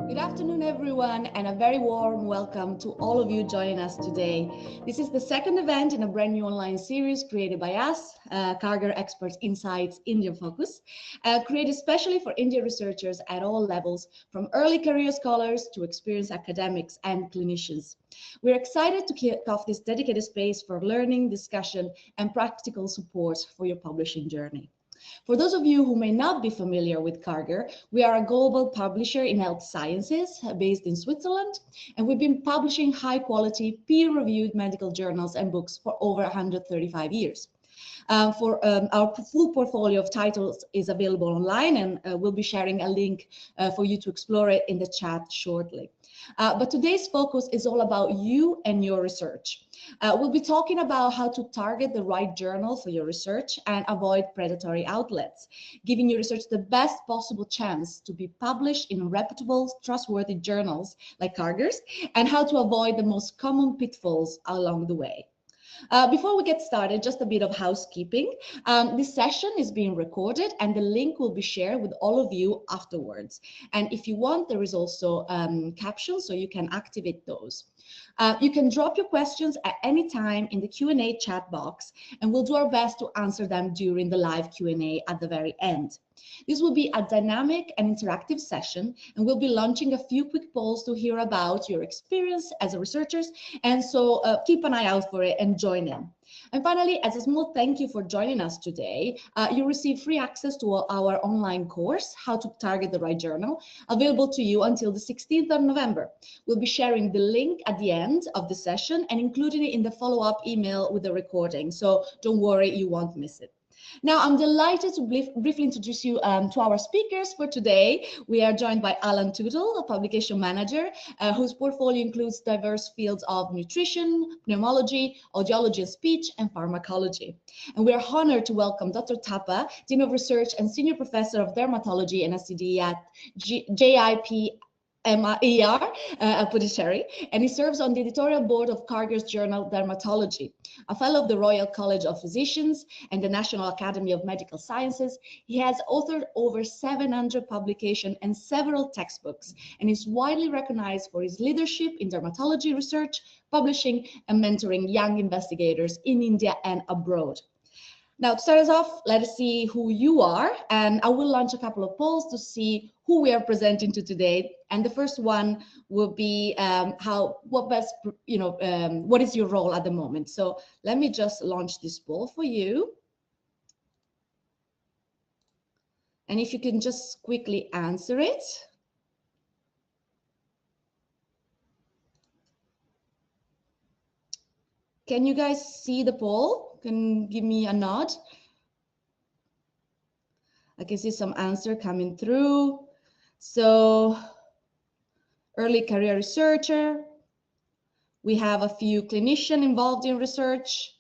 Good afternoon, everyone, and a very warm welcome to all of you joining us today. This is the second event in a brand new online series created by us, Karger Experts Insights India Focus, created especially for India researchers at all levels, from early career scholars to experienced academics and clinicians. We're excited to kick off this dedicated space for learning, discussion, and practical support for your publishing journey. For those of you who may not be familiar with Karger, we are a global publisher in health sciences based in Switzerland, and we've been publishing high-quality, peer-reviewed medical journals and books for over 135 years. Our full portfolio of titles is available online, and we'll be sharing a link for you to explore it in the chat shortly. But today's focus is all about you and your research. We'll be talking about how to target the right journal for your research and avoid predatory outlets, giving your research the best possible chance to be published in reputable, trustworthy journals like Karger's, and how to avoid the most common pitfalls along the way. Before we get started, just a bit of housekeeping. This session is being recorded and the link will be shared with all of you afterwards. And if you want, there is also captions, so you can activate those. You can drop your questions at any time in the Q&A chat box, and we'll do our best to answer them during the live Q&A at the very end. This will be a dynamic and interactive session, and we'll be launching a few quick polls to hear about your experience as a researchers, and so keep an eye out for it and join in. And finally, as a small thank you for joining us today, you receive free access to our online course, How to Target the Right Journal, available to you until the 16th of November. We'll be sharing the link at the end of the session and including it in the follow-up email with the recording, so don't worry, you won't miss it. Now, I'm delighted to briefly introduce you to our speakers for today. We are joined by Alan Tootle, a publication manager, whose portfolio includes diverse fields of nutrition, pneumology, audiology and speech, and pharmacology. And we are honored to welcome Dr. Thapa, Dean of Research and Senior Professor of Dermatology and SCD at JIP Predatory, and he serves on the editorial board of Karger's journal Dermatology. A fellow of the Royal College of Physicians and the National Academy of Medical Sciences, he has authored over 700 publications and several textbooks, and is widely recognized for his leadership in dermatology research, publishing, and mentoring young investigators in India and abroad. Now, to start us off, let us see who you are, and I will launch a couple of polls to see who we are presenting to today. And the first one will be what is your role at the moment? So let me just launch this poll for you. And if you can just quickly answer it. Can you guys see the poll? Can give me a nod? I can see some answer coming through. So early career researcher. We have a few clinicians involved in research.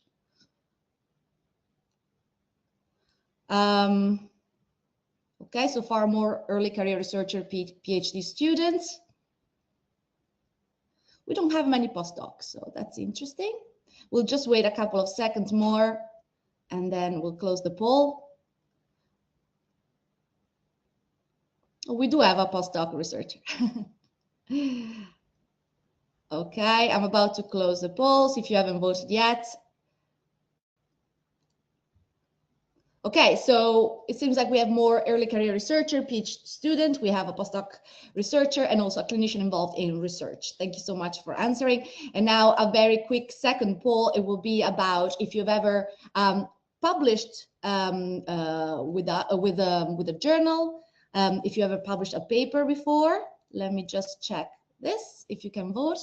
Okay, so far more early career researcher, PhD students. We don't have many postdocs, so that's interesting. We'll just wait a couple of seconds more and then we'll close the poll. We do have a postdoc researcher. Okay, I'm about to close the polls if you haven't voted yet. Okay, so it seems like we have more early career researcher, PhD student, we have a postdoc researcher, and also a clinician involved in research. Thank you so much for answering. And now a very quick second poll. It will be about if you've ever published with a journal, if you ever published a paper before. Let me just check this, if you can vote.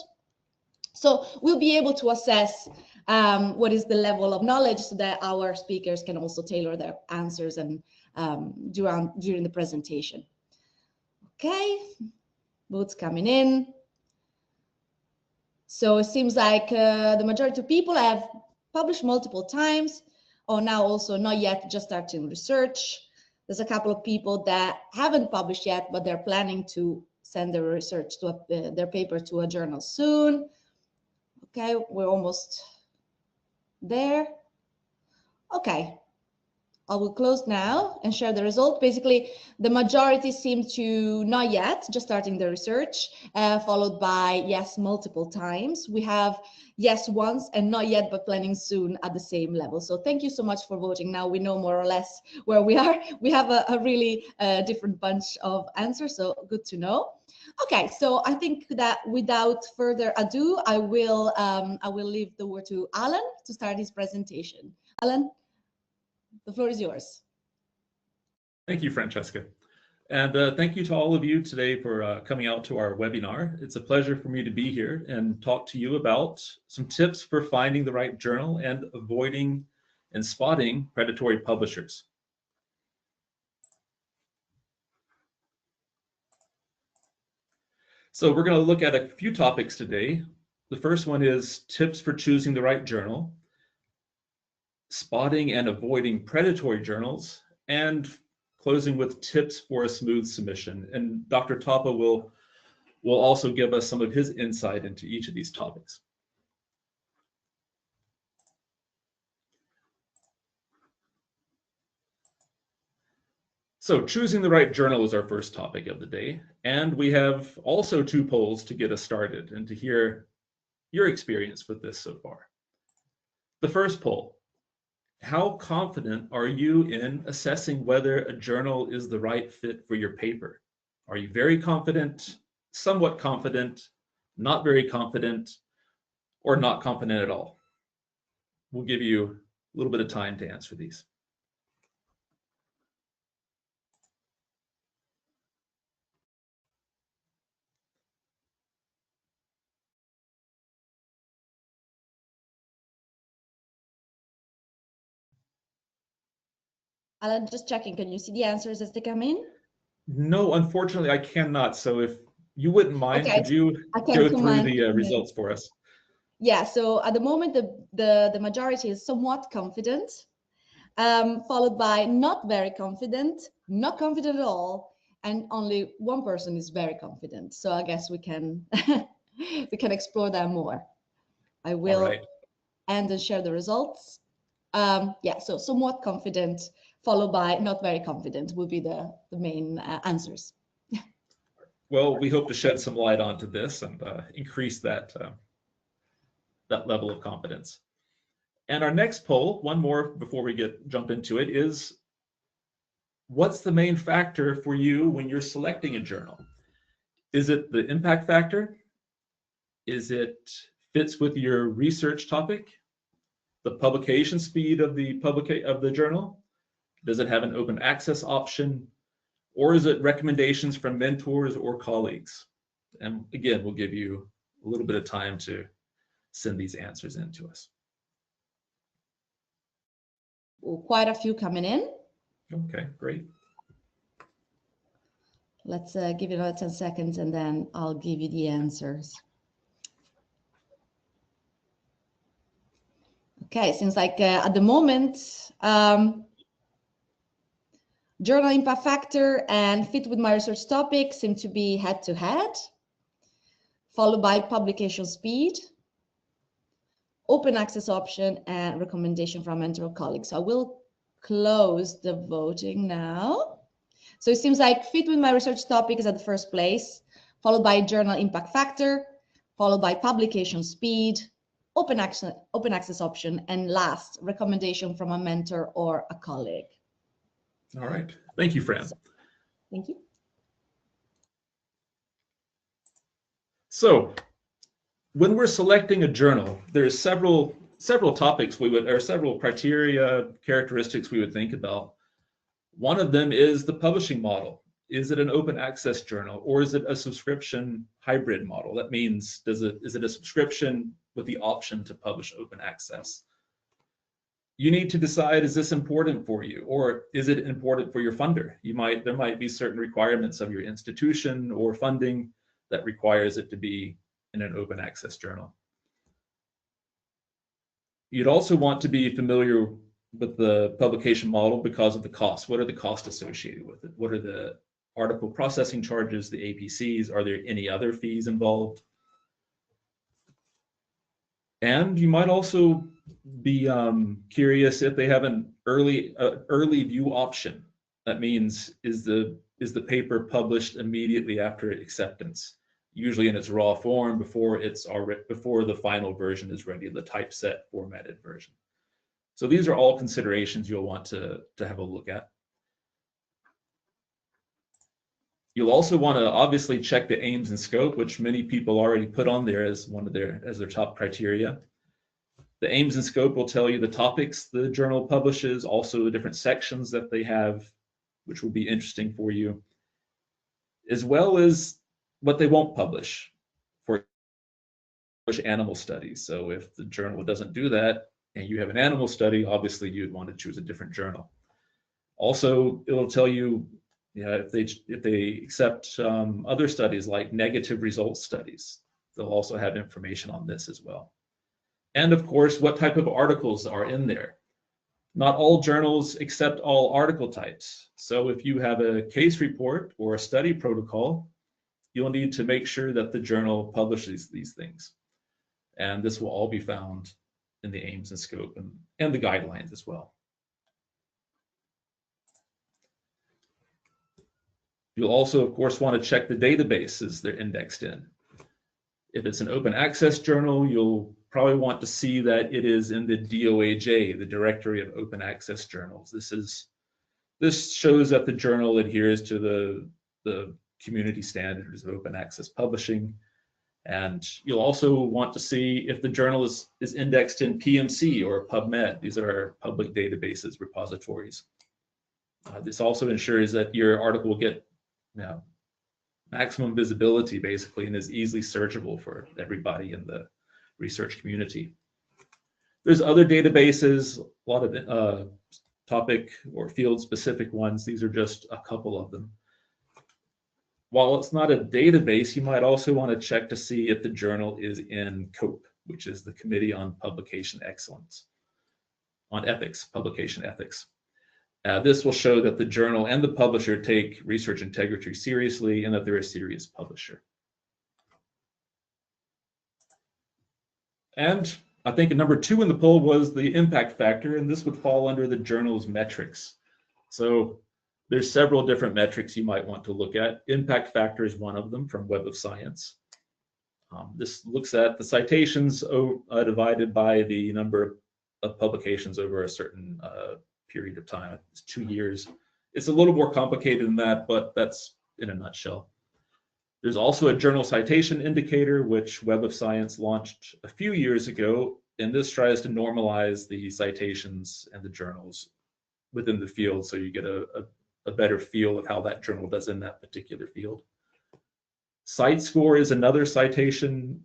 So we'll be able to assess what is the level of knowledge so that our speakers can also tailor their answers and during the presentation. Okay, votes coming in. So it seems like the majority of people have published multiple times, or now also not yet, just starting research. There's a couple of people that haven't published yet, but they're planning to send their research to their paper to a journal soon. Okay, we're almost there. Okay, I will close now and share the result. Basically, the majority seem to not yet, just starting the research, followed by yes multiple times. We have yes once and not yet, but planning soon at the same level. So thank you so much for voting. Now we know more or less where we are. We have a really different bunch of answers, so good to know. Okay, so I think that without further ado, I will leave the word to Alan to start his presentation. Alan, the floor is yours. Thank you, Francesca. And thank you to all of you today for coming out to our webinar. It's a pleasure for me to be here and talk to you about some tips for finding the right journal and avoiding and spotting predatory publishers. So we're going to look at a few topics today. The first one is tips for choosing the right journal, spotting and avoiding predatory journals, and closing with tips for a smooth submission. And Dr. Tapa will also give us some of his insight into each of these topics. So choosing the right journal is our first topic of the day. And we have also 2 polls to get us started and to hear your experience with this so far. The first poll: how confident are you in assessing whether a journal is the right fit for your paper? Are you very confident, somewhat confident, not very confident, or not confident at all? We'll give you a little bit of time to answer these. Alan, just checking, can you see the answers as they come in? No, unfortunately, I cannot. So if you wouldn't mind, okay. Could you go through the results for us? Yeah, so at the moment, the majority is somewhat confident, followed by not very confident, not confident at all, and only one person is very confident. So I guess we can we can explore that more. I will end and share the results. Yeah, so somewhat confident, followed by not very confident will be the main answers. Well, we hope to shed some light onto this and increase that level of confidence. And our next poll, one more before we jump into it, is what's the main factor for you when you're selecting a journal? Is it the impact factor? Is it fits with your research topic? The publication speed of the journal? Does it have an open access option? Or is it recommendations from mentors or colleagues? And again, we'll give you a little bit of time to send these answers in to us. Quite a few coming in. Okay, great. Let's give it another 10 seconds and then I'll give you the answers. Okay, seems like at the moment, journal impact factor and fit with my research topic seem to be head-to-head, followed by publication speed, open access option, and recommendation from mentor or colleagues. So I will close the voting now. So it seems like fit with my research topic is at the first place, followed by journal impact factor, followed by publication speed, open access option, and last, recommendation from a mentor or a colleague. All right. Thank you, Fran. Thank you. So when we're selecting a journal, there's several topics several criteria, characteristics we would think about. One of them is the publishing model. Is it an open access journal or is it a subscription hybrid model? That means, is it a subscription with the option to publish open access? You need to decide, is this important for you or is it important for your funder? There might be certain requirements of your institution or funding that requires it to be in an open access journal. You'd also want to be familiar with the publication model because of the costs. What are the costs associated with it? What are the article processing charges, the APCs? Are there any other fees involved? And you might also be curious if they have an early view option. That means is the paper published immediately after acceptance, usually in its raw form before the final version is ready, the typeset formatted version. So these are all considerations you'll want to have a look at. You'll also want to obviously check the aims and scope, which many people already put on there as their top criteria. The aims and scope will tell you the topics the journal publishes, also the different sections that they have, which will be interesting for you, as well as what they won't publish. For animal studies. So if the journal doesn't do that and you have an animal study, obviously you'd want to choose a different journal. Also, it'll tell you, if they accept other studies like negative results studies, they'll also have information on this as well. And of course, what type of articles are in there. Not all journals accept all article types. So if you have a case report or a study protocol, you'll need to make sure that the journal publishes these things. And this will all be found in the aims and scope and the guidelines as well. You'll also, of course, want to check the databases they're indexed in. If it's an open access journal, you'll probably want to see that it is in the DOAJ, the Directory of Open Access Journals. This shows that the journal adheres to the community standards of open access publishing. And you'll also want to see if the journal is indexed in PMC or PubMed. These are public databases, repositories. This also ensures that your article will get maximum visibility, basically, and is easily searchable for everybody in the research community. There's other databases, a lot of topic or field-specific ones. These are just a couple of them. While it's not a database, you might also want to check to see if the journal is in COPE, which is the Committee on Publication Excellence, on Ethics, Publication Ethics. This will show that the journal and the publisher take research integrity seriously and that they're a serious publisher. And I think number 2 in the poll was the impact factor, and this would fall under the journal's metrics. So there's several different metrics you might want to look at. Impact factor is one of them from Web of Science. This looks at the citations divided by the number of publications over a certain period of time. It's 2 years. It's a little more complicated than that, but that's in a nutshell. There's also a journal citation indicator, which Web of Science launched a few years ago, and this tries to normalize the citations and the journals within the field, so you get a better feel of how that journal does in that particular field. Cite score is another citation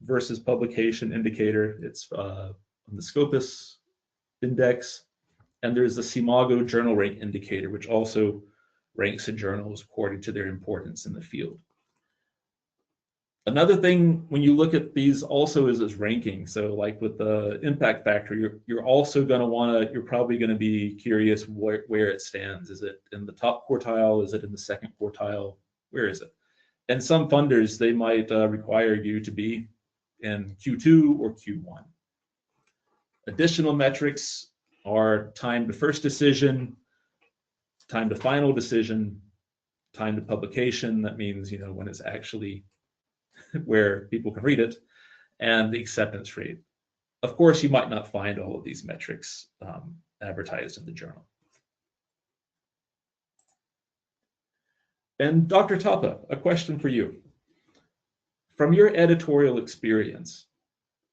versus publication indicator. It's on the Scopus index. And there's the CIMAGO journal rank indicator, which also ranks the journals according to their importance in the field. Another thing when you look at these also is ranking. So like with the impact factor, you're also going to you're probably going to be curious where it stands. Is it in the top quartile? Is it in the second quartile? Where is it? And some funders, they might require you to be in Q2 or Q1. Additional metrics are time to first decision, time to final decision, time to publication. That means, when it's actually where people can read it, and the acceptance rate. Of course, you might not find all of these metrics advertised in the journal. And Dr. Thapa, a question for you. From your editorial experience,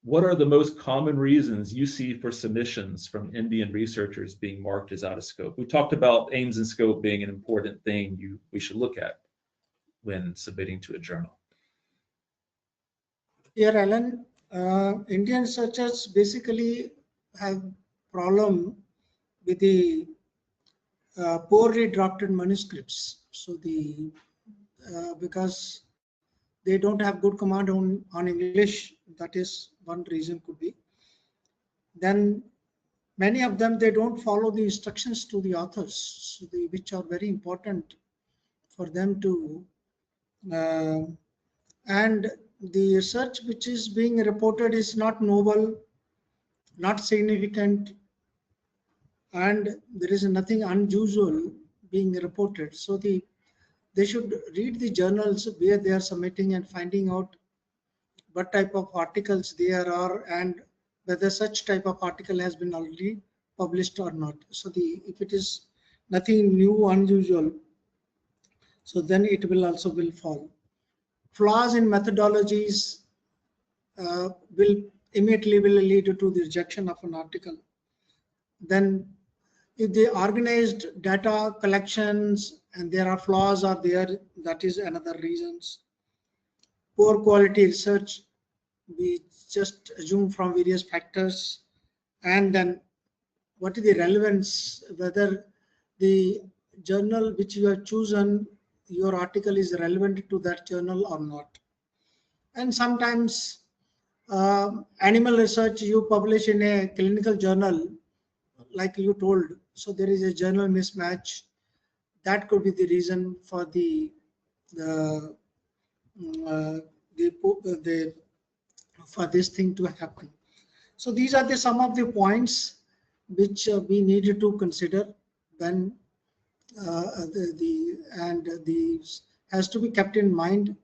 what are the most common reasons you see for submissions from Indian researchers being marked as out of scope? We talked about aims and scope being an important thing we should look at when submitting to a journal. Here, Alan, Indian researchers basically have problem with the poorly drafted manuscripts. So because they don't have good command on English, that is one reason could be. Then many of them, they don't follow the instructions to the authors, which are very important for them to, and the research which is being reported is not novel, not significant, and there is nothing unusual being reported. So they should read the journals where they are submitting and finding out what type of articles there are and whether such type of article has been already published or not. So if it is nothing new, unusual, so then it will also will fall. Flaws in methodologies will immediately will lead to the rejection of an article. Then if the organized data collections and there are flaws are there, that is another reasons. Poor quality research, we just assume from various factors. And then what is the relevance, whether the journal which you have chosen, your article is relevant to that journal or not. And sometimes animal research you publish in a clinical journal, like you told, so there is a journal mismatch. That could be the reason for the for this thing to happen. So these are some of the points which we needed to consider when these has to be kept in mind.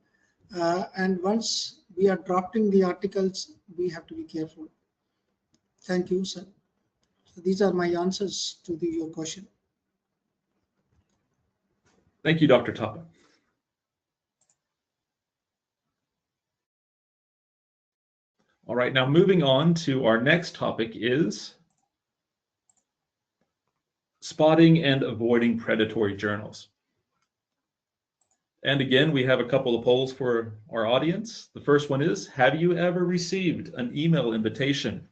And once we are drafting the articles, we have to be careful. Thank you, sir. So these are my answers to your question. Thank you, Dr. Thapa. All right, now moving on to our next topic is spotting and avoiding predatory journals. And again, we have a couple of polls for our audience. The first one is, have you ever received an email invitation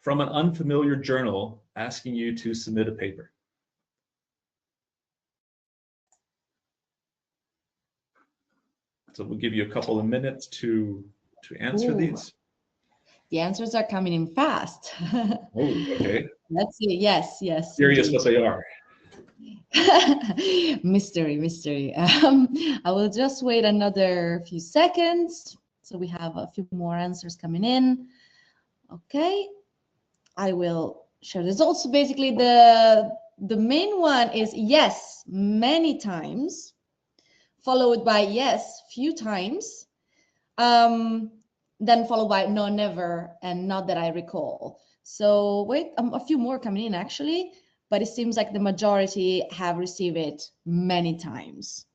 from an unfamiliar journal asking you to submit a paper? So we'll give you a couple of minutes to answer these. The answers are coming in fast. Oh, okay. Let's see. Yes, yes. Curious indeed. what they are. Mystery. I will just wait another few seconds. So we have a few more answers coming in. Okay. I will share this. Also, basically, the main one is yes, many times, followed by yes, few times, then followed by no, never, and not that I recall. So wait, a few more coming in actually, but it seems like the majority have received it many times,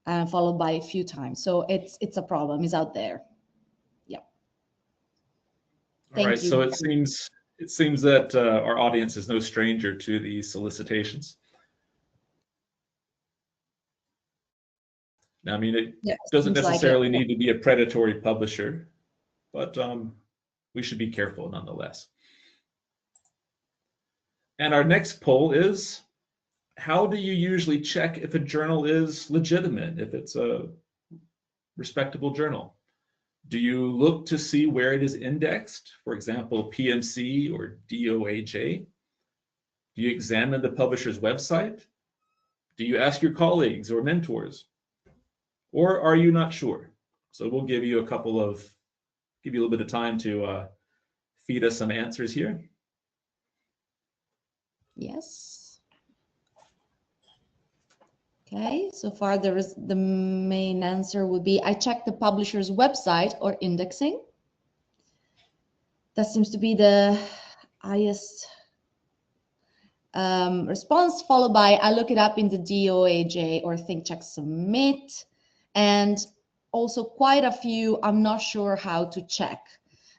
followed by a few times. So it's a problem, it's out there. Yeah. All right, so it seems that our audience is no stranger to these solicitations. Now, I mean, it doesn't necessarily need to be a predatory publisher, but we should be careful nonetheless. And our next poll is, how do you usually check if a journal is legitimate, if it's a respectable journal? Do you look to see where it is indexed, for example, PMC or DOAJ? Do you examine the publisher's website? Do you ask your colleagues or mentors? Or are you not sure? So we'll give you give you a little bit of time to feed us some answers here. Yes. Okay, so far the main answer would be, I check the publisher's website or indexing. That seems to be the highest response, followed by, I look it up in the DOAJ or think, check, submit. And also quite a few, I'm not sure how to check.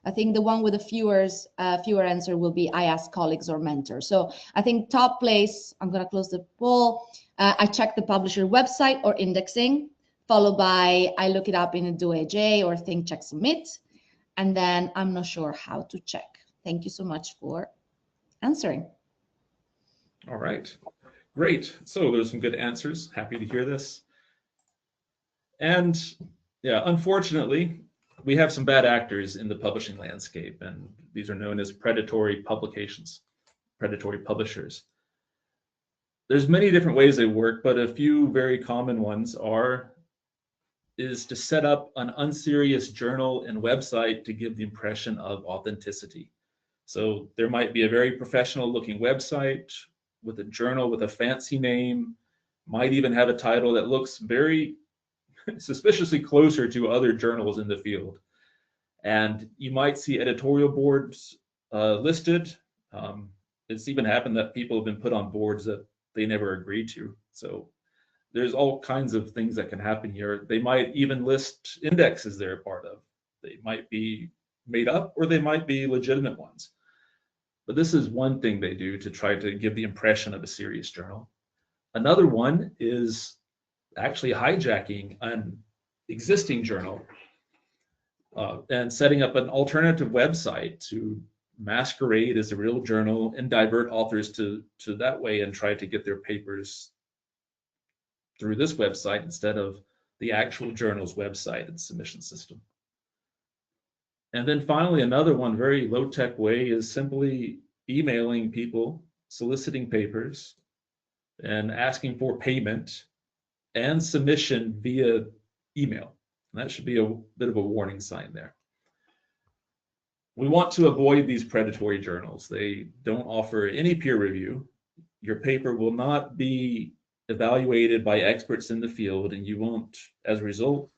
I think the one with the fewer answer will be, I ask colleagues or mentors. So I think top place, I'm going to close the poll. I check the publisher website or indexing, followed by, I look it up in a DOAJ or think, check, submit. And then I'm not sure how to check. Thank you so much for answering. All right, great. So there's some good answers. Happy to hear this. And yeah, unfortunately, we have some bad actors in the publishing landscape, and these are known as predatory publications, predatory publishers. There's many different ways they work, but a few very common ones is to set up an unserious journal and website to give the impression of authenticity. So there might be a very professional looking website with a journal with a fancy name, might even have a title that looks very suspiciously closer to other journals in the field. And you might see editorial boards listed. It's even happened that people have been put on boards that they never agreed to. So there's all kinds of things that can happen here. They might even list indexes they're a part of. They might be made up or they might be legitimate ones. But this is one thing they do to try to give the impression of a serious journal. Another one is actually hijacking an existing journal and setting up an alternative website to masquerade as a real journal and divert authors to that way and try to get their papers through this website instead of the actual journal's website and submission system. And then finally, another one, very low-tech way, is simply emailing people, soliciting papers, and asking for payment and submission via email. And that should be a bit of a warning sign there. We want to avoid these predatory journals. They don't offer any peer review. Your paper will not be evaluated by experts in the field, and you won't, as a result,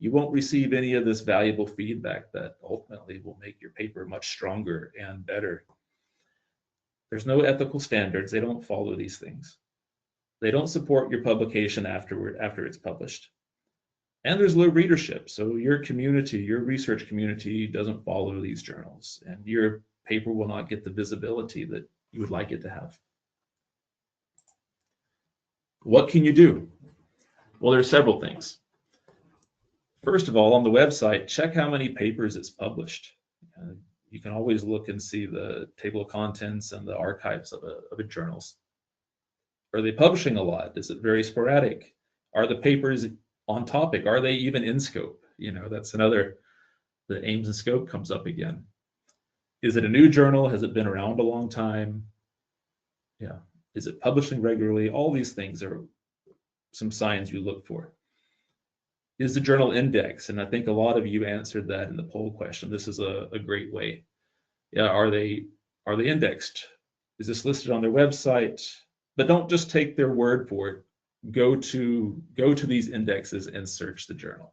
you won't receive any of this valuable feedback that ultimately will make your paper much stronger and better. There's no ethical standards. They don't follow these things. They don't support your publication after it's published. And there's low readership. So your community, your research community doesn't follow these journals, and your paper will not get the visibility that you would like it to have. What can you do? Well, there's several things. First of all, on the website, check how many papers it's published. You can always look and see the table of contents and the archives of a journals. Are they publishing a lot? Is it very sporadic? Are the papers on topic? Are they even in scope? You know, that's another, the aims and scope comes up again. Is it a new journal? Has it been around a long time? Yeah. Is it publishing regularly? All these things are some signs you look for. Is the journal indexed? And I think a lot of you answered that in the poll question. This is a great way. Yeah, are they indexed? Is this listed on their website? But don't just take their word for it. Go to these indexes and search the journal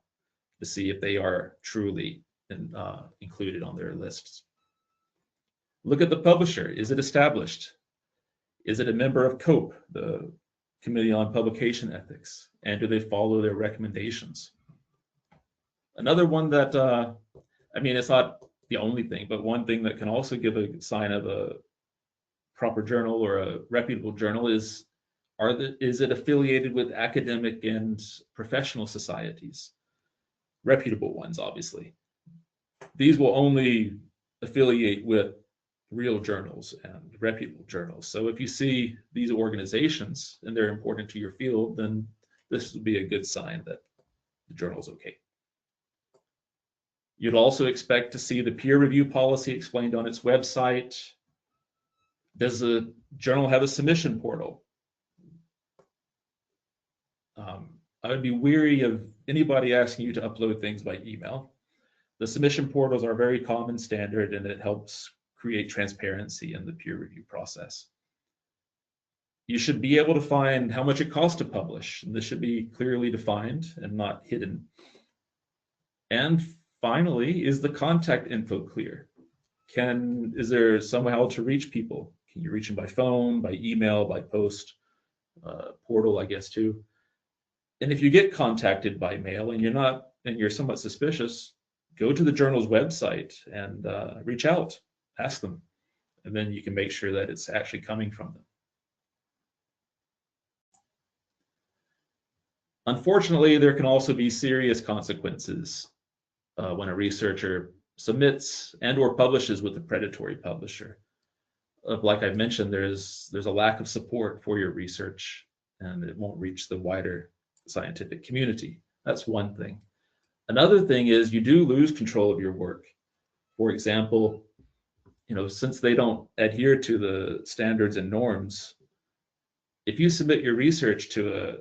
to see if they are truly included on their lists. Look at the publisher. Is it established? Is it a member of COPE, the Committee on Publication Ethics? And do they follow their recommendations? Another one that, I mean, it's not the only thing, but one thing that can also give a sign of a proper journal or a reputable journal is it affiliated with academic and professional societies? Reputable ones, obviously. These will only affiliate with real journals and reputable journals. So if you see these organizations and they're important to your field, then this would be a good sign that the journal's okay. You'd also expect to see the peer review policy explained on its website. Does the journal have a submission portal? I would be wary of anybody asking you to upload things by email. The submission portals are very common standard, and it helps create transparency in the peer review process. You should be able to find how much it costs to publish, and this should be clearly defined and not hidden. And finally, is the contact info clear? Is there somehow to reach people? Can you reach them by phone, by email, by post, portal, I guess, too? And if you get contacted by mail and you're somewhat suspicious, go to the journal's website and reach out, ask them, and then you can make sure that it's actually coming from them. Unfortunately, there can also be serious consequences when a researcher submits and or publishes with a predatory publisher. Like I've mentioned, there's a lack of support for your research, and it won't reach the wider scientific community. That's one thing. Another thing is you do lose control of your work. For example, since they don't adhere to the standards and norms, if you submit your research to a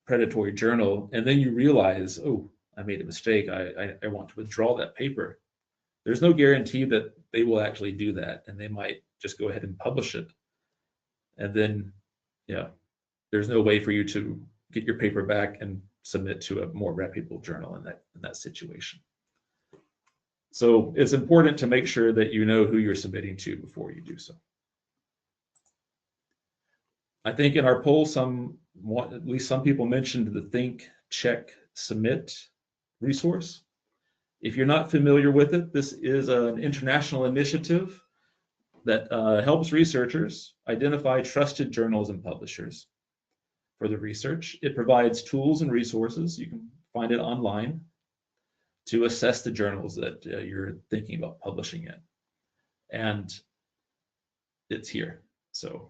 predatory journal and then you realize, oh, I made a mistake, I want to withdraw that paper, there's no guarantee that they will actually do that, and they might just go ahead and publish it. And then, yeah, there's no way for you to get your paper back and submit to a more reputable journal in that situation. So it's important to make sure that you know who you're submitting to before you do so. I think in our poll, at least some people mentioned the Think, Check, Submit resource. If you're not familiar with it, this is an international initiative that helps researchers identify trusted journals and publishers for the research. It provides tools and resources, you can find it online, to assess the journals that you're thinking about publishing in. And it's here. So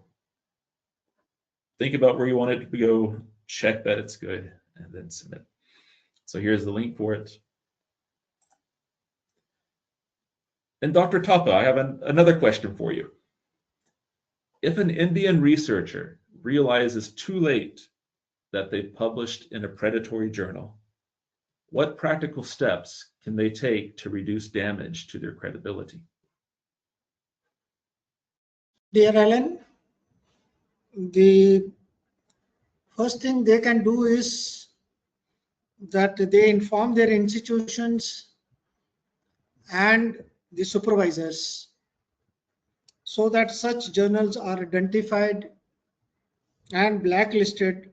think about where you want it to go, check that it's good, and then submit. So here's the link for it. And Dr. Thapa, I have another question for you. If an Indian researcher realizes too late that they've published in a predatory journal, what practical steps can they take to reduce damage to their credibility? Dear Alan, the first thing they can do is that they inform their institutions and the supervisors so that such journals are identified and blacklisted,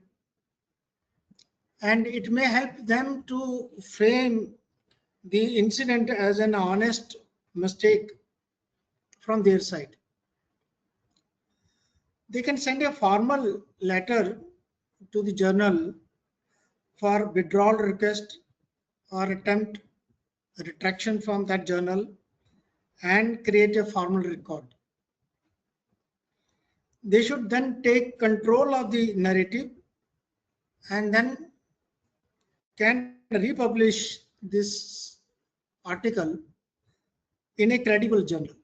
and it may help them to frame the incident as an honest mistake from their side. They can send a formal letter to the journal for withdrawal request or attempt retraction from that journal and create a formal record. They should then take control of the narrative and then can republish this article in a credible journal.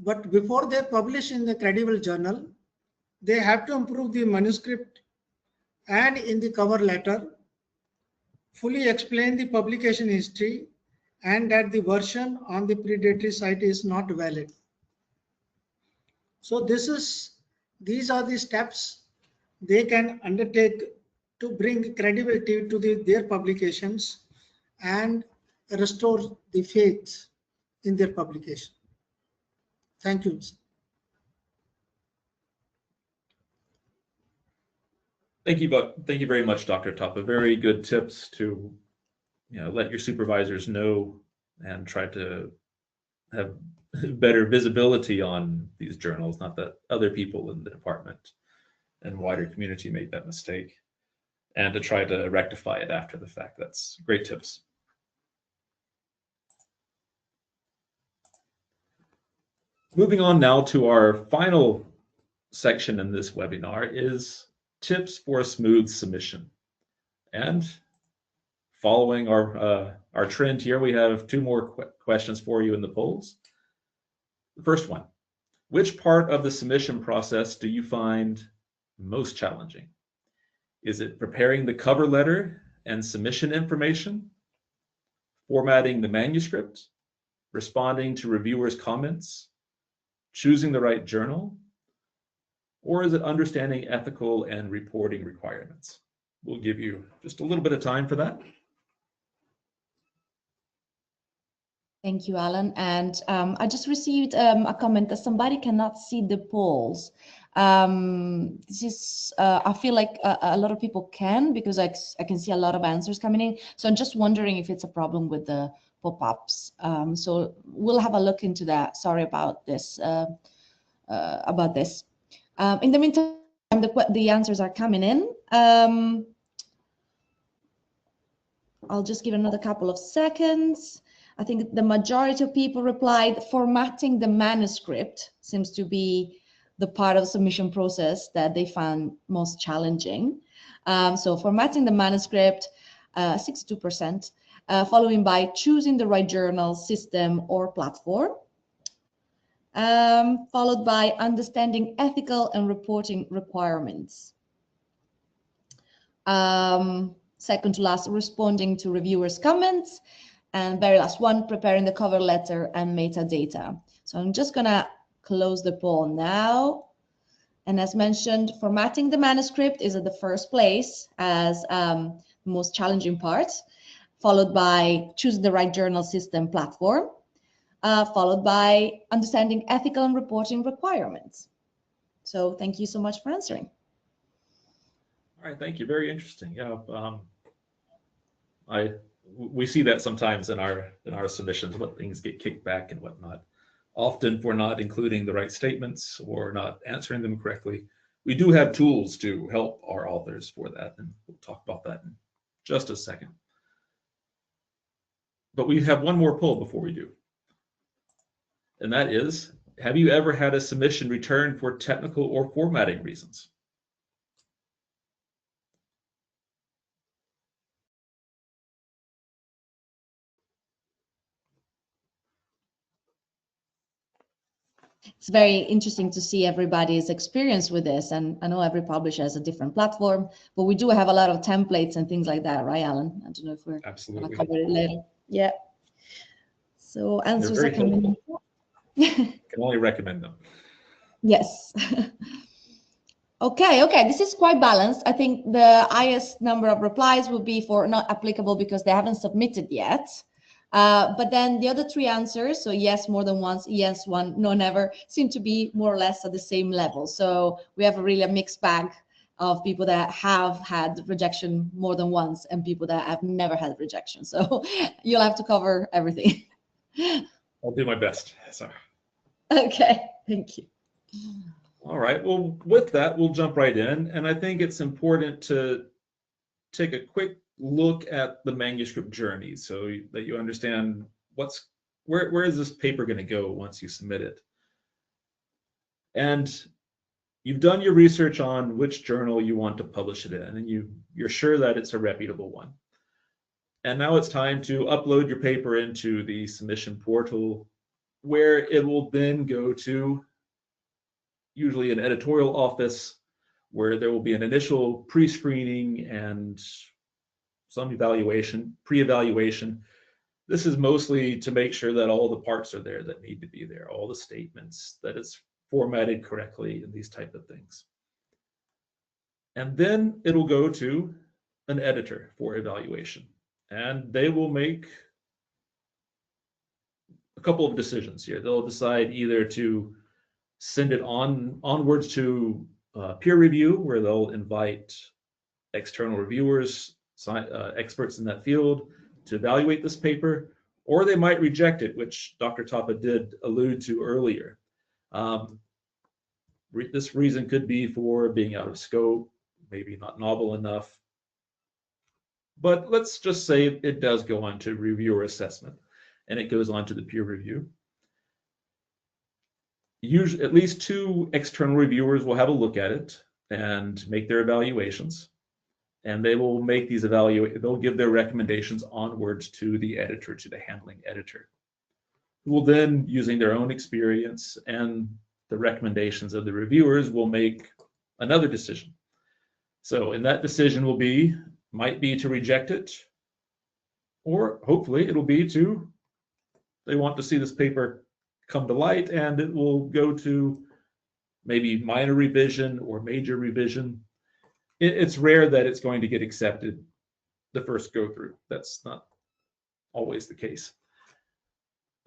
But before they publish in the credible journal, they have to improve the manuscript and in the cover letter fully explain the publication history and that the version on the predatory site is not valid. So these are the steps they can undertake to bring credibility to their publications and restore the faith in their publication. Thank you. Thank you very much, Dr. Thapa. Very good tips to let your supervisors know and try to have better visibility on these journals, not that other people in the department and wider community made that mistake, and to try to rectify it after the fact. That's great tips. Moving on now to our final section in this webinar is tips for a smooth submission. And following our trend here, we have two more questions for you in the polls. The first one, which part of the submission process do you find most challenging? Is it preparing the cover letter and submission information, formatting the manuscript, responding to reviewers' comments, choosing the right journal, or is it understanding ethical and reporting requirements? We'll give you just a little bit of time for that. Thank you, Alan. And I just received a comment that somebody cannot see the polls. This is, I feel like a lot of people can, because I can see a lot of answers coming in. So I'm just wondering if it's a problem with the pop-ups. So we'll have a look into that. Sorry about this. In the meantime, the answers are coming in. I'll just give another couple of seconds. I think the majority of people replied formatting the manuscript seems to be the part of the submission process that they found most challenging. So formatting the manuscript, 62%, following by choosing the right journal, system, or platform, followed by understanding ethical and reporting requirements. Second to last, responding to reviewers' comments. And very last one, preparing the cover letter and metadata. So I'm just gonna close the poll now. And as mentioned, formatting the manuscript is at the first place as the most challenging part, followed by choosing the right journal system platform, followed by understanding ethical and reporting requirements. So thank you so much for answering. All right, thank you. Very interesting. Yeah, we see that sometimes in our submissions, what things get kicked back and whatnot. Often, if we're not including the right statements or not answering them correctly, we do have tools to help our authors for that, and we'll talk about that in just a second. But we have one more poll before we do, and that is: have you ever had a submission returned for technical or formatting reasons? It's very interesting to see everybody's experience with this. And I know every publisher has a different platform, but we do have a lot of templates and things like that, right, Alan? I don't know if we're going to cover it later. Yeah. So answers are coming. Can only recommend them. Yes. Okay. This is quite balanced. I think the highest number of replies will be for not applicable because they haven't submitted yet. But then the other three answers, so yes, more than once, yes, one, no, never, seem to be more or less at the same level. So we have a mixed bag of people that have had rejection more than once and people that have never had rejection. So you'll have to cover everything. I'll do my best. So. Okay, thank you. All right, well, with that, we'll jump right in. And I think it's important to take a quick look at the manuscript journey so that you understand where is this paper going to go once you submit it. And you've done your research on which journal you want to publish it in, and you're sure that it's a reputable one. And now it's time to upload your paper into the submission portal, where it will then go to usually an editorial office, where there will be an initial pre-screening and some evaluation, pre-evaluation. This is mostly to make sure that all the parts are there that need to be there, all the statements, that it's formatted correctly, and these type of things. And then it'll go to an editor for evaluation, and they will make a couple of decisions here. They'll decide either to send it onwards to peer review, where they'll invite external reviewers, experts in that field, to evaluate this paper, or they might reject it, which Dr. Tapa did allude to earlier. This reason could be for being out of scope, maybe not novel enough. But let's just say it does go on to reviewer assessment, and it goes on to the peer review. Usually, at least 2 external reviewers will have a look at it and make their evaluations. And they will make these they'll give their recommendations onwards to the editor, to the handling editor, who will then, using their own experience and the recommendations of the reviewers, will make another decision. So, and that decision might be to reject it, or hopefully it'll be they want to see this paper come to light, and it will go to maybe minor revision or major revision. It's rare that it's going to get accepted the first go through. That's not always the case.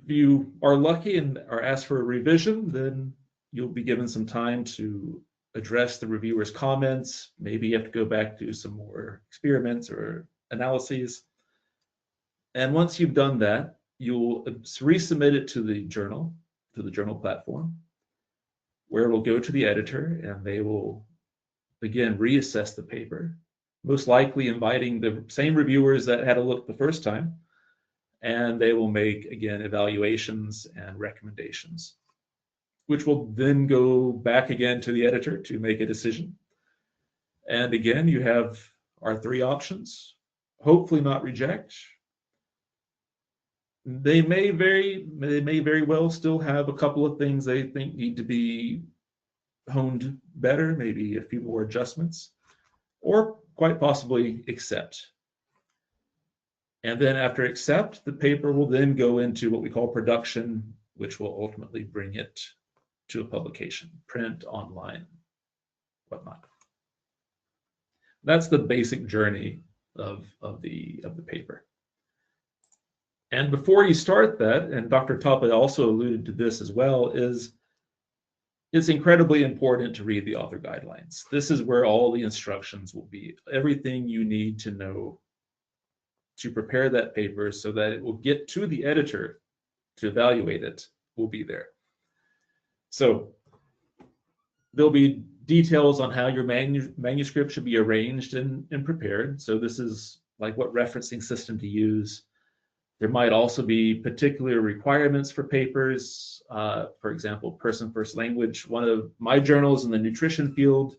If you are lucky and are asked for a revision, then you'll be given some time to address the reviewer's comments. Maybe you have to go back to some more experiments or analyses. And once you've done that, you'll resubmit it to the journal platform, where it will go to the editor, and they will again reassess the paper, most likely inviting the same reviewers that had a look the first time, and they will make again evaluations and recommendations, which will then go back again to the editor to make a decision. And again, you have our 3 options. Hopefully not reject. They may very well still have a couple of things they think need to be honed better, maybe a few more adjustments, or quite possibly accept. And then after accept, the paper will then go into what we call production, which will ultimately bring it to a publication, print, online, whatnot. That's the basic journey of the paper. And before you start that, and Dr. Tootle also alluded to this as well, is it's incredibly important to read the author guidelines. This is where all the instructions will be. Everything you need to know to prepare that paper so that it will get to the editor to evaluate it will be there. So there'll be details on how your manuscript should be arranged and prepared. So this is like what referencing system to use. There might also be particular requirements for papers. For example, person first language. One of my journals in the nutrition field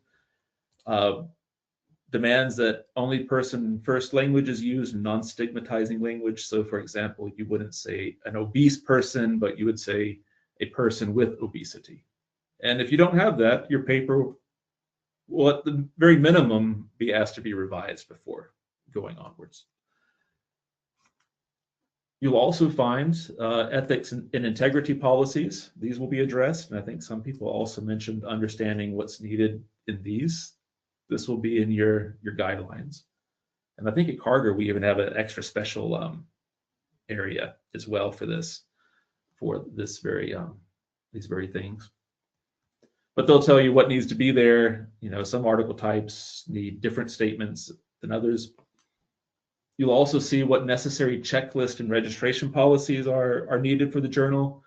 demands that only person first language is used, non-stigmatizing language. So for example, you wouldn't say an obese person, but you would say a person with obesity. And if you don't have that, your paper will at the very minimum be asked to be revised before going onwards. You'll also find ethics and integrity policies. These will be addressed. And I think some people also mentioned understanding what's needed in these. This will be in your guidelines. And I think at Karger, we even have an extra special area as well for this these very things. But they'll tell you what needs to be there. You know, some article types need different statements than others. You'll also see what necessary checklist and registration policies are needed for the journal.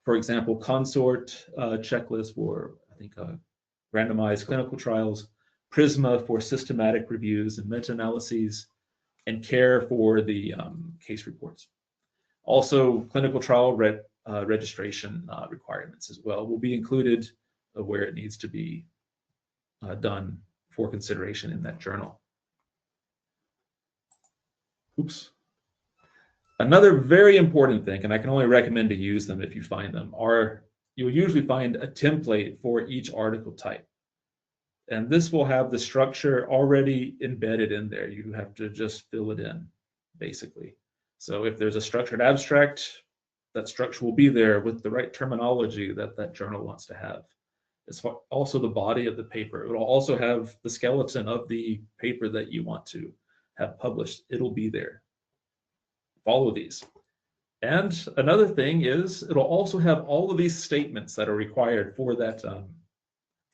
For example, consort checklist for, I think, randomized clinical trials, PRISMA for systematic reviews and meta-analyses, and CARE for the case reports. Also, clinical trial registration requirements as well will be included where it needs to be done for consideration in that journal. Oops. Another very important thing, and I can only recommend to use them if you find them, are you'll usually find a template for each article type. And this will have the structure already embedded in there. You have to just fill it in, basically. So if there's a structured abstract, that structure will be there with the right terminology that that journal wants to have. It's also the body of the paper. It will also have the skeleton of the paper that you want to have published. It'll be there. Follow these. And another thing is it'll also have all of these statements that are required for that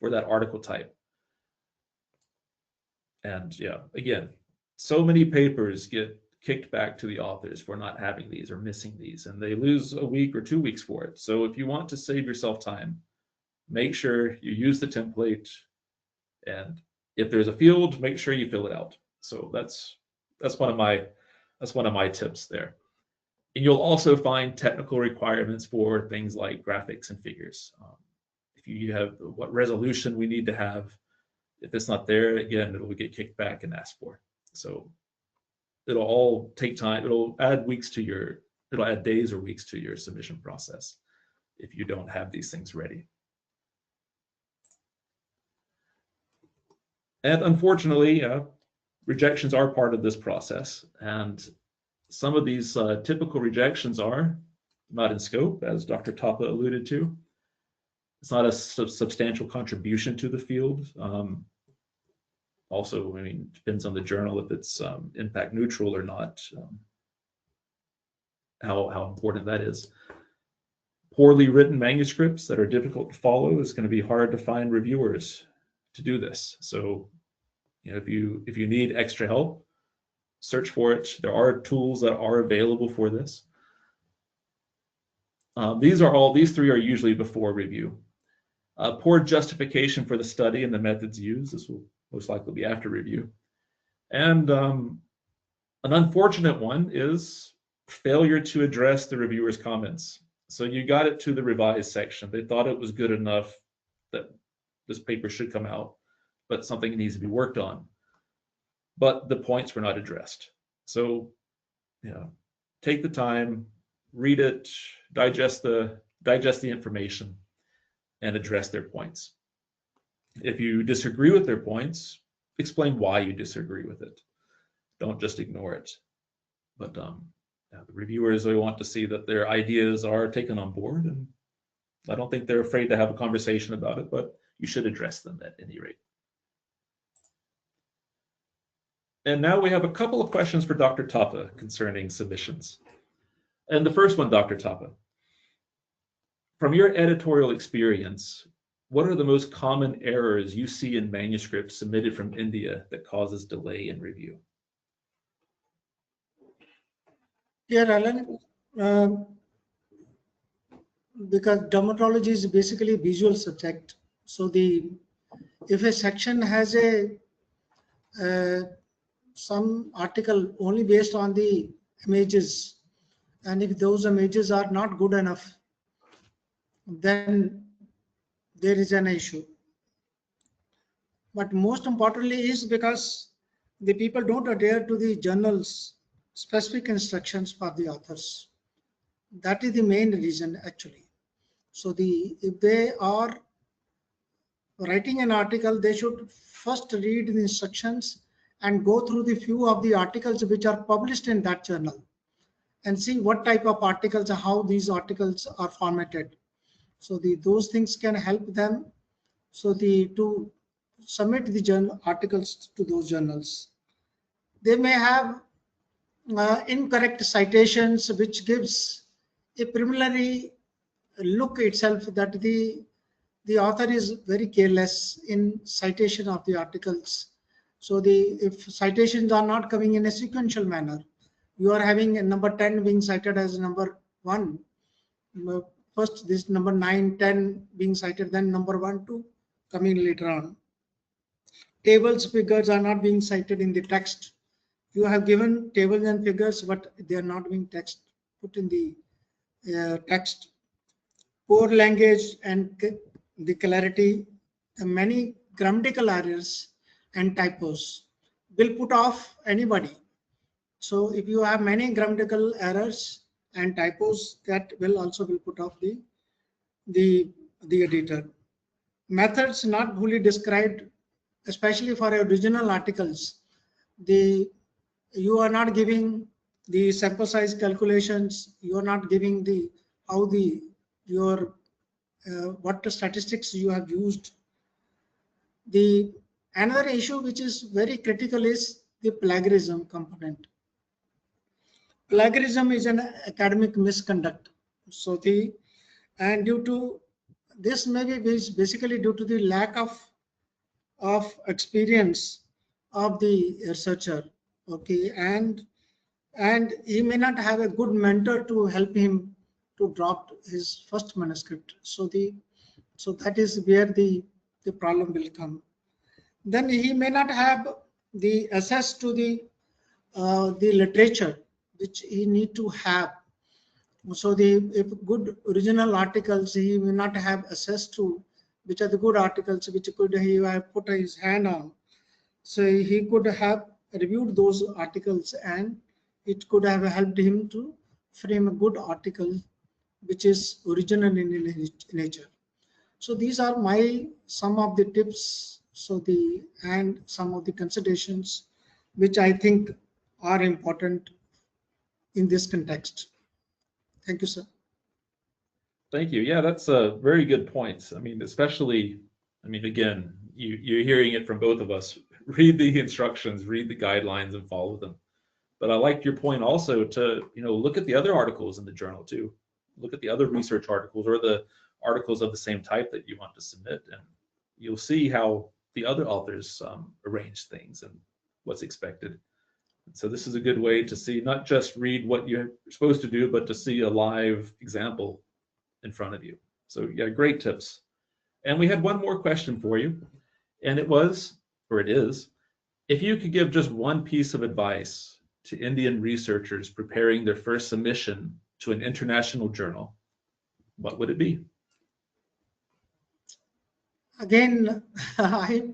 article type. And yeah, again, so many papers get kicked back to the authors for not having these or missing these, and they lose a week or 2 weeks for it. So if you want to save yourself time, make sure you use the template, and if there's a field, make sure you fill it out. So that's one of my tips there. And you'll also find technical requirements for things like graphics and figures. If you have what resolution we need to have, if it's not there, again, it'll get kicked back and asked for. So it'll all take time. It'll add days or weeks to your submission process if you don't have these things ready. And unfortunately, rejections are part of this process. And some of these typical rejections are not in scope, as Dr. Tootle alluded to. It's not a substantial contribution to the field. Also, I mean, it depends on the journal if it's impact neutral or not, how important that is. Poorly written manuscripts that are difficult to follow is going to be hard to find reviewers to do this. So, you know, if you need extra help, search for it. There are tools that are available for this. These three are usually before review. Poor justification for the study and the methods used. This will most likely be after review. And an unfortunate one is failure to address the reviewer's comments. So you got it to the revised section. They thought it was good enough that this paper should come out, but something needs to be worked on. But the points were not addressed. So, take the time, read it, digest the information, and address their points. If you disagree with their points, explain why you disagree with it. Don't just ignore it. But the reviewers, they want to see that their ideas are taken on board, and I don't think they're afraid to have a conversation about it, but you should address them at any rate. And now we have a couple of questions for Dr. Tapa concerning submissions. And the first one, Dr. Tapa, from your editorial experience, what are the most common errors you see in manuscripts submitted from India that causes delay in review? Here, Alan, because dermatology is basically a visual subject. So if a section has some article only based on the images, and if those images are not good enough, then there is an issue. But most importantly is because the people don't adhere to the journal's specific instructions for the authors. That is the main reason actually. So if they are writing an article, they should first read the instructions and go through the few of the articles which are published in that journal and see what type of articles, how these articles are formatted. So those things can help them to submit the journal articles to those journals. They may have incorrect citations, which gives a preliminary look itself that the author is very careless in citation of the articles. So if citations are not coming in a sequential manner, you are having a number 10 being cited as number 1. First this number 9, 10 being cited, then number 1, 2 coming later on. Tables, figures are not being cited in the text. You have given tables and figures, but they are not being put in the text. Poor language and the clarity, many grammatical errors and typos will put off anybody. So if you have many grammatical errors and typos, that will also put off the editor. Methods not fully described, especially for original articles. You are not giving the sample size calculations. You are not giving what statistics you have used. Another issue which is very critical is the plagiarism component. Plagiarism is an academic misconduct. So and due to this, maybe basically due to the lack of experience of the researcher. Okay, and he may not have a good mentor to help him to drop his first manuscript. So that is where the problem will come. Then he may not have the access to the literature which he need to have. So if good original articles, he may not have access to which are the good articles which he have put his hand on. So he could have reviewed those articles and it could have helped him to frame a good article which is original in nature. So these are some of the tips, and some of the considerations which I think are important in this context. Thank you, sir. Thank you. Yeah, that's a very good point. I mean, especially, again, you're hearing it from both of us. Read the instructions, read the guidelines, and follow them. But I liked your point also to, look at the other articles in the journal too. Look at the other research articles or the articles of the same type that you want to submit, and you'll see how the other authors arrange things and what's expected. So this is a good way to see, not just read what you're supposed to do, but to see a live example in front of you. So yeah, great tips. And we had one more question for you, and it is, if you could give just one piece of advice to Indian researchers preparing their first submission to an international journal, what would it be? Again, I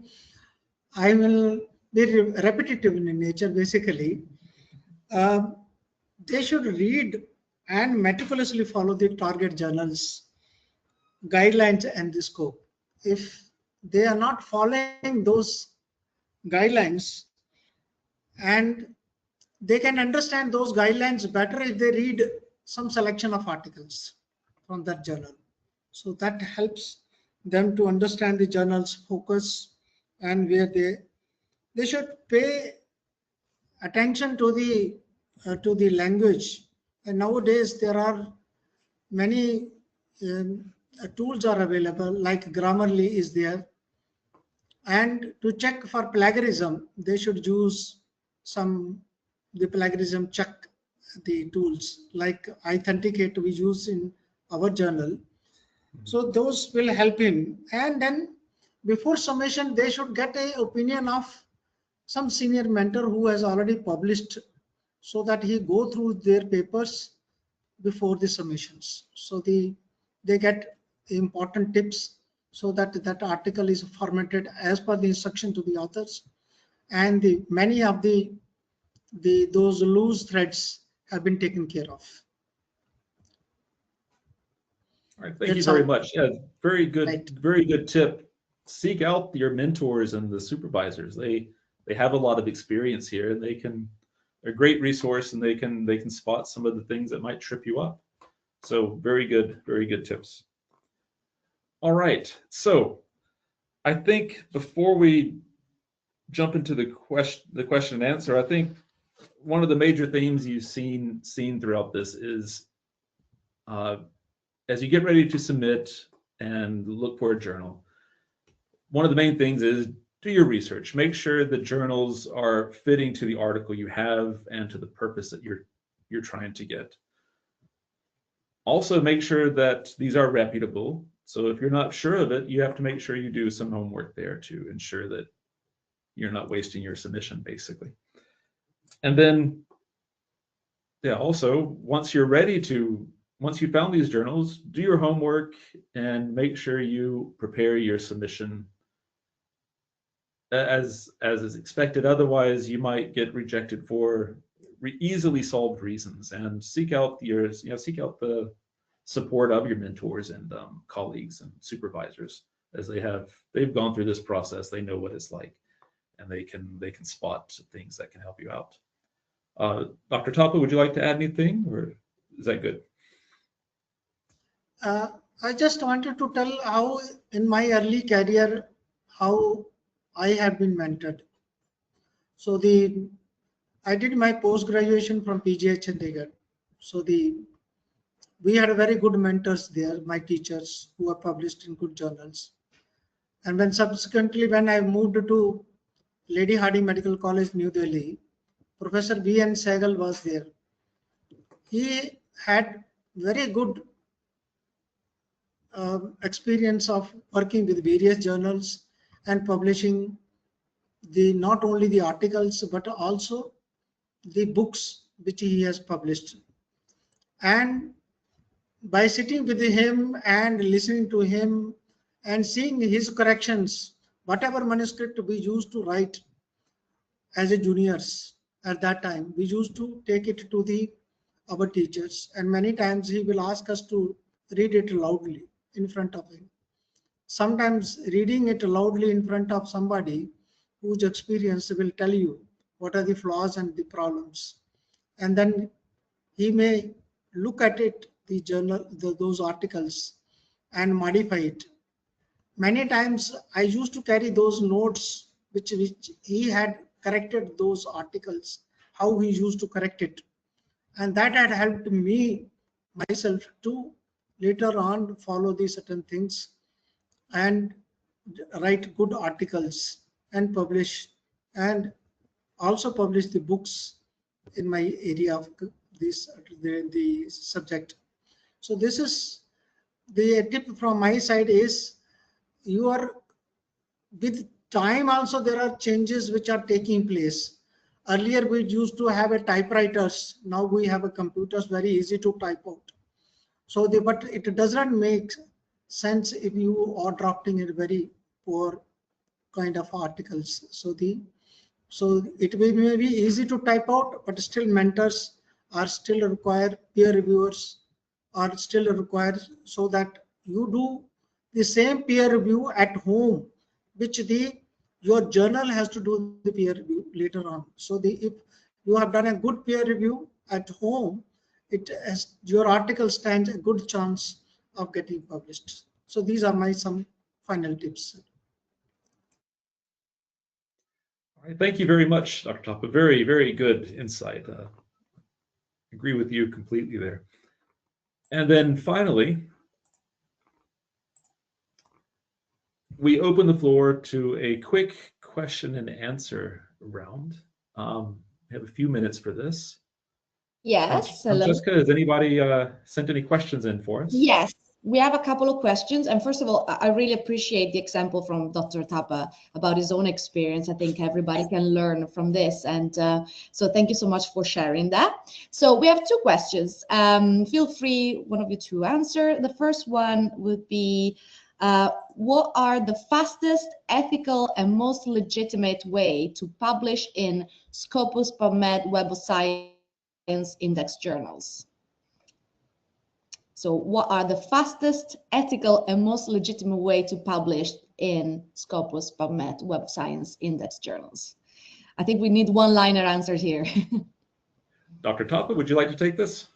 will be repetitive in nature. Basically, they should read and meticulously follow the target journals guidelines and the scope. If they are not following those guidelines, and they can understand those guidelines better if they read some selection of articles from that journal. So that helps them to understand the journal's focus and where they should pay attention to the language. And nowadays there are many tools are available, like Grammarly is there. And to check for plagiarism, they should use the plagiarism check the tools like Authenticate we use in our journal. So those will help him. And then before submission, they should get an opinion of some senior mentor who has already published, so that he go through their papers before the submissions. So they get important tips, so that that article is formatted as per the instruction to the authors, and many of those loose threads have been taken care of. All right, thank you very much. Yeah, very good, very good tip. Seek out your mentors and the supervisors. They have a lot of experience here, and they're a great resource, and they can spot some of the things that might trip you up. So very good tips. All right, so I think before we jump into the question and answer, I think one of the major themes you've seen throughout this is as you get ready to submit and look for a journal, one of the main things is do your research. Make sure the journals are fitting to the article you have and to the purpose that you're trying to get. Also, make sure that these are reputable. So if you're not sure of it, you have to make sure you do some homework there to ensure that you're not wasting your submission, basically. And then, yeah, also, once you found these journals, do your homework and make sure you prepare your submission as is expected. Otherwise, you might get rejected for easily solved reasons. And seek out the support of your mentors and colleagues and supervisors, as they've gone through this process. They know what it's like, and they can spot things that can help you out. Dr. Tapa, would you like to add anything, or is that good? I just wanted to tell how in my early career, how I have been mentored. So I did my post-graduation from PGH Chandigarh. So we had very good mentors there, my teachers, who are published in good journals. And when subsequently, when I moved to Lady Hardinge Medical College, New Delhi, Professor B.N. Sehgal was there. He had very good experience of working with various journals and publishing not only the articles but also the books which he has published. And by sitting with him and listening to him and seeing his corrections, whatever manuscript we used to write as a juniors at that time, we used to take it to our teachers, and many times he will ask us to read it loudly in front of him. Sometimes reading it loudly in front of somebody whose experience will tell you what are the flaws and the problems. And then he may look at it, the journal, those articles, and modify it. Many times I used to carry those notes which he had corrected those articles, how he used to correct it. And that had helped me myself to later on follow these certain things and write good articles and publish, and also publish the books in my area of the subject. So this is the tip from my side is, you are with time also there are changes which are taking place. Earlier we used to have a typewriters, now we have a computers, very easy to type out. So but it does not make sense if you are drafting a very poor kind of articles. So it may be easy to type out, but still mentors are still required, peer reviewers are still required, so that you do the same peer review at home, which your journal has to do the peer review later on. So if you have done a good peer review at home, your article stands a good chance of getting published. So these are my some final tips. All right, thank you very much, Dr. Tapa. Very, very good insight. Agree with you completely there. And then finally, we open the floor to a quick question and answer round. We have a few minutes for this. Yes, hello. Francesca, has anybody sent any questions in for us? Yes, we have a couple of questions. And first of all, I really appreciate the example from Dr. Tapa about his own experience. I think everybody can learn from this. And so thank you so much for sharing that. So we have two questions. Feel free, one of you, to answer. The first one would be, what are the fastest, ethical, and most legitimate way to publish in Scopus, PubMed, Web of Science index journals? So what are the fastest, ethical, and most legitimate way to publish in Scopus, PubMed, Web of Science index journals? I think we need one-liner answers here. Dr. Tapa, would you like to take this?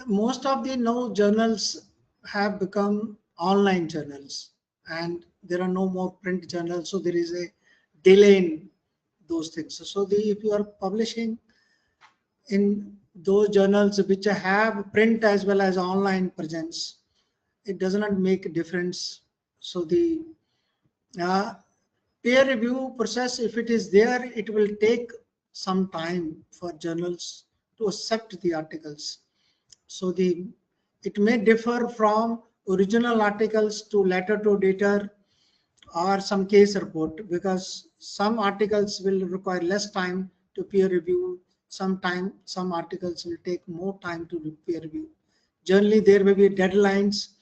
Most of the now journals have become online journals, and there are no more print journals, so there is a delay in those things. So if you are publishing in those journals which have print as well as online presence, it does not make a difference. So the peer review process, if it is there, it will take some time for journals to accept the articles. So it may differ from original articles to letter to editor or some case report, because some articles will require less time to peer review. Some articles will take more time to peer review. Generally, there may be deadlines,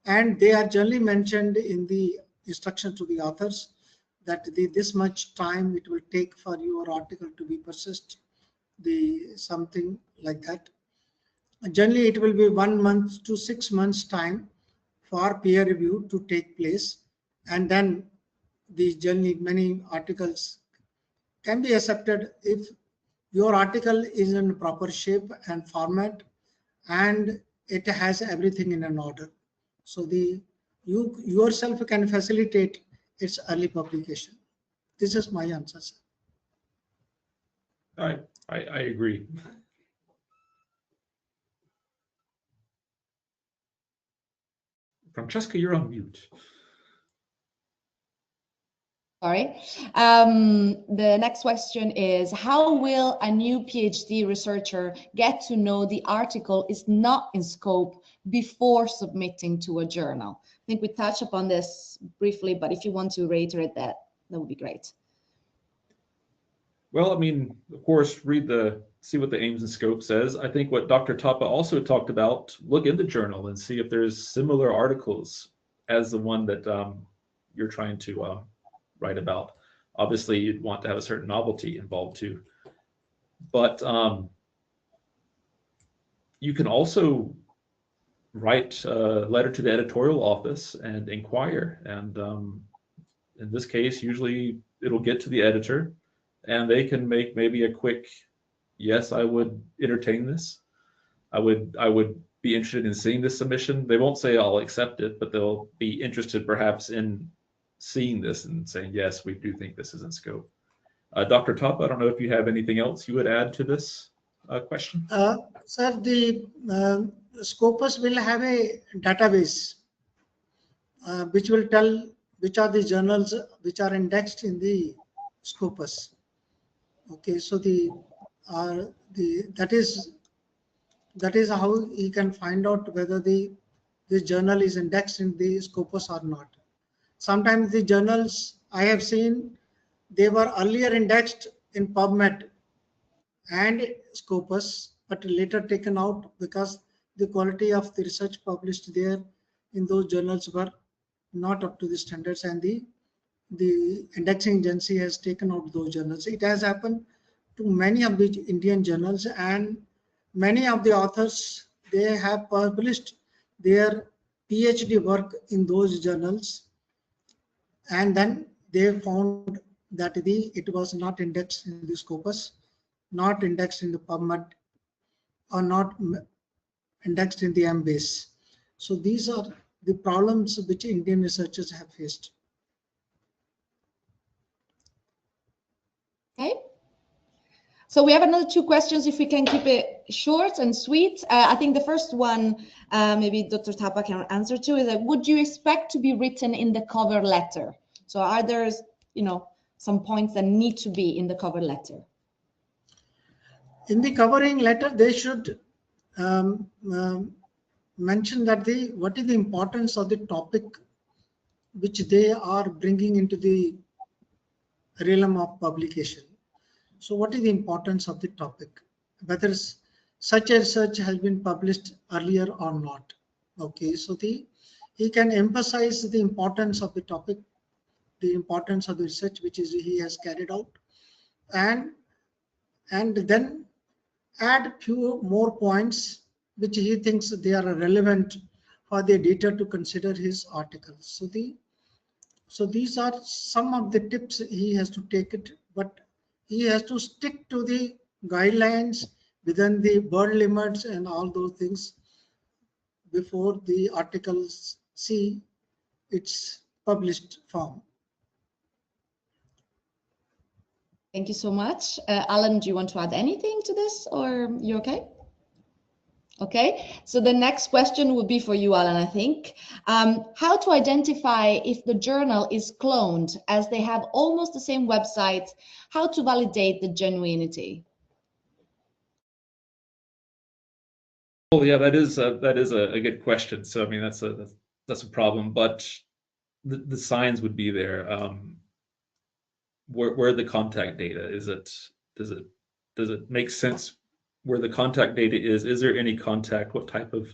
and they are generally mentioned in the instruction to the authors that this much time it will take for your article to be processed, something like that. Generally, it will be 1 month to 6 months time for peer review to take place, and then generally many articles can be accepted if your article is in proper shape and format and it has everything in an order. So you yourself can facilitate its early publication. This is my answer, sir. All right, I agree. Francesca, you're on mute. Sorry. The next question is, how will a new PhD researcher get to know the article is not in scope before submitting to a journal? I think we touched upon this briefly, but if you want to reiterate that, that would be great. Well, I mean, of course, see what the aims and scope says. I think what Dr. Tapa also talked about, look in the journal and see if there's similar articles as the one that you're trying to write about. Obviously, you'd want to have a certain novelty involved too. But you can also write a letter to the editorial office and inquire. And in this case, usually it'll get to the editor and they can make maybe a quick, yes, I would entertain this. I would be interested in seeing this submission. They won't say I'll accept it, but they'll be interested perhaps in seeing this and saying, yes, we do think this is in scope. Dr. Tapa, I don't know if you have anything else you would add to this question. Sir, the Scopus will have a database which will tell which are the journals which are indexed in the Scopus. Okay, so that is how he can find out whether the journal is indexed in the Scopus or not. Sometimes the journals I have seen, they were earlier indexed in PubMed and Scopus, but later taken out because the quality of the research published there in those journals were not up to the standards, and the indexing agency has taken out those journals. It has happened to many of the Indian journals, and many of the authors, they have published their PhD work in those journals, and then they found that it was not indexed in the Scopus, not indexed in the PubMed, are not indexed in the Embase. So these are the problems which Indian researchers have faced. Okay. So we have another two questions, if we can keep it short and sweet. I think the first one, maybe Dr. Thapa can answer to, is that would you expect to be written in the cover letter? So are there, some points that need to be in the cover letter? In the covering letter, they should mention that what is the importance of the topic which they are bringing into the realm of publication. So what is the importance of the topic, whether such a research has been published earlier or not? Okay, so he can emphasize the importance of the topic, the importance of the research which he has carried out, and then add few more points which he thinks they are relevant for the editor to consider his articles. So these are some of the tips he has to take it, but he has to stick to the guidelines within the word limits and all those things before the articles see its published form. Thank you so much. Alan, do you want to add anything to this, or you okay? Okay, so the next question would be for you, Alan, I think. How to identify if the journal is cloned, as they have almost the same website? How to validate the genuinity? Oh yeah, that is a good question. So I mean that's a problem, but the signs would be there. Where the contact data is, does it make sense where the contact data is? Is there any contact? What type of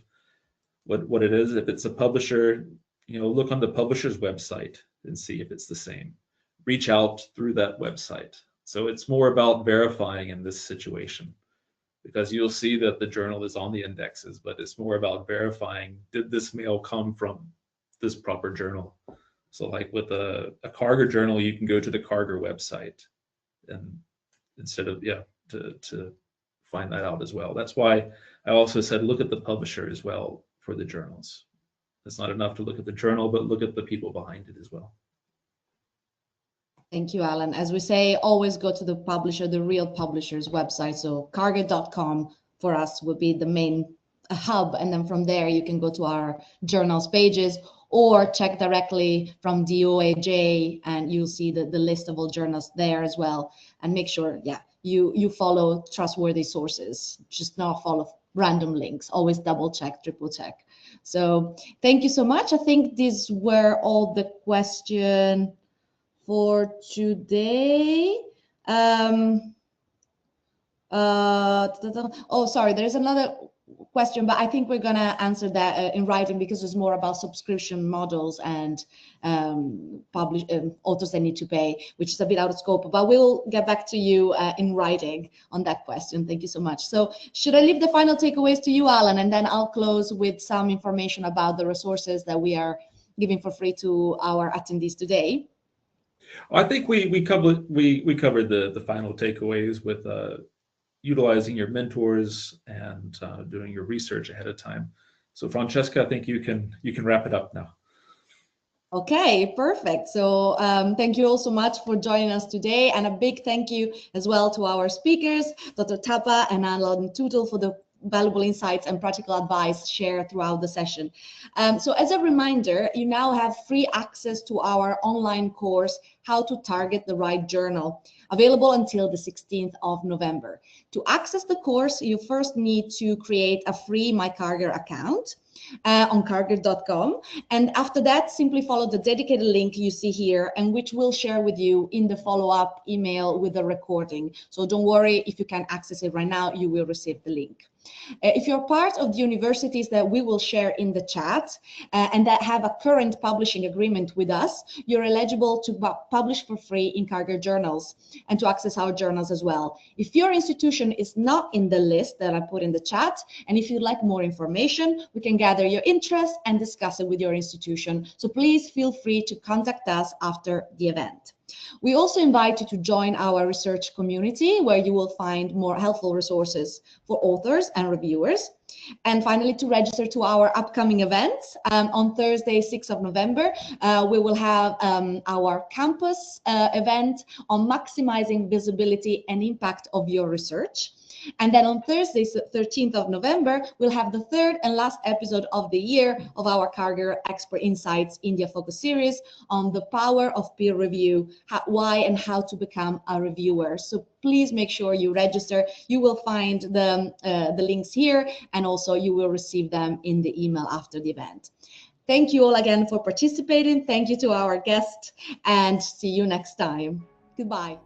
what it is? If it's a publisher, look on the publisher's website and see if it's the same. Reach out through that website. So it's more about verifying in this situation, because you'll see that the journal is on the indexes, but it's more about verifying, did this mail come from this proper journal? So like with a Karger journal, you can go to the Karger website and instead of, to find that out as well. That's why I also said, look at the publisher as well for the journals. It's not enough to look at the journal, but look at the people behind it as well. Thank you, Alan. As we say, always go to the publisher, the real publisher's website. So karger.com for us would be the main hub. And then from there, you can go to our journals pages or check directly from DOAJ, and you'll see the list of all journals there as well. And make sure, you follow trustworthy sources, just not follow random links. Always double check, triple check. So thank you so much. I think these were all the questions for today. Oh, sorry, there's another question, but I think we're gonna answer that in writing, because it's more about subscription models and authors that need to pay, which is a bit out of scope, but we'll get back to you in writing on that question. Thank you so much. So should I leave the final takeaways to you, Alan, and then I'll close with some information about the resources that we are giving for free to our attendees today? I think we covered the final takeaways with utilizing your mentors and doing your research ahead of time. So Francesca, I think you can wrap it up now. Okay, perfect. So thank you all so much for joining us today, and a big thank you as well to our speakers, Dr. Thapa and Alan Tootle, for the valuable insights and practical advice shared throughout the session. So as a reminder, you now have free access to our online course, How to Target the Right Journal, available until the 16th of November. To access the course, you first need to create a free My Karger account on karger.com, and after that simply follow the dedicated link you see here, and which we'll share with you in the follow-up email with the recording. So don't worry, if you can't access it right now, you will receive the link. If you're part of the universities that we will share in the chat and that have a current publishing agreement with us, you're eligible to publish for free in Karger journals and to access our journals as well. If your institution is not in the list that I put in the chat, and if you'd like more information, we can gather your interest and discuss it with your institution. So please feel free to contact us after the event. We also invite you to join our research community, where you will find more helpful resources for authors and reviewers. And finally, to register to our upcoming events. On Thursday, 6th of November, we will have our campus event on maximizing visibility and impact of your research. And then on Thursday, 13th of November, we'll have the third and last episode of the year of our Karger Expert Insights India Focus series on the power of peer review, why and how to become a reviewer. So please make sure you register. You will find the links here, and also you will receive them in the email after the event. Thank you all again for participating. Thank you to our guest, and see you next time. Goodbye.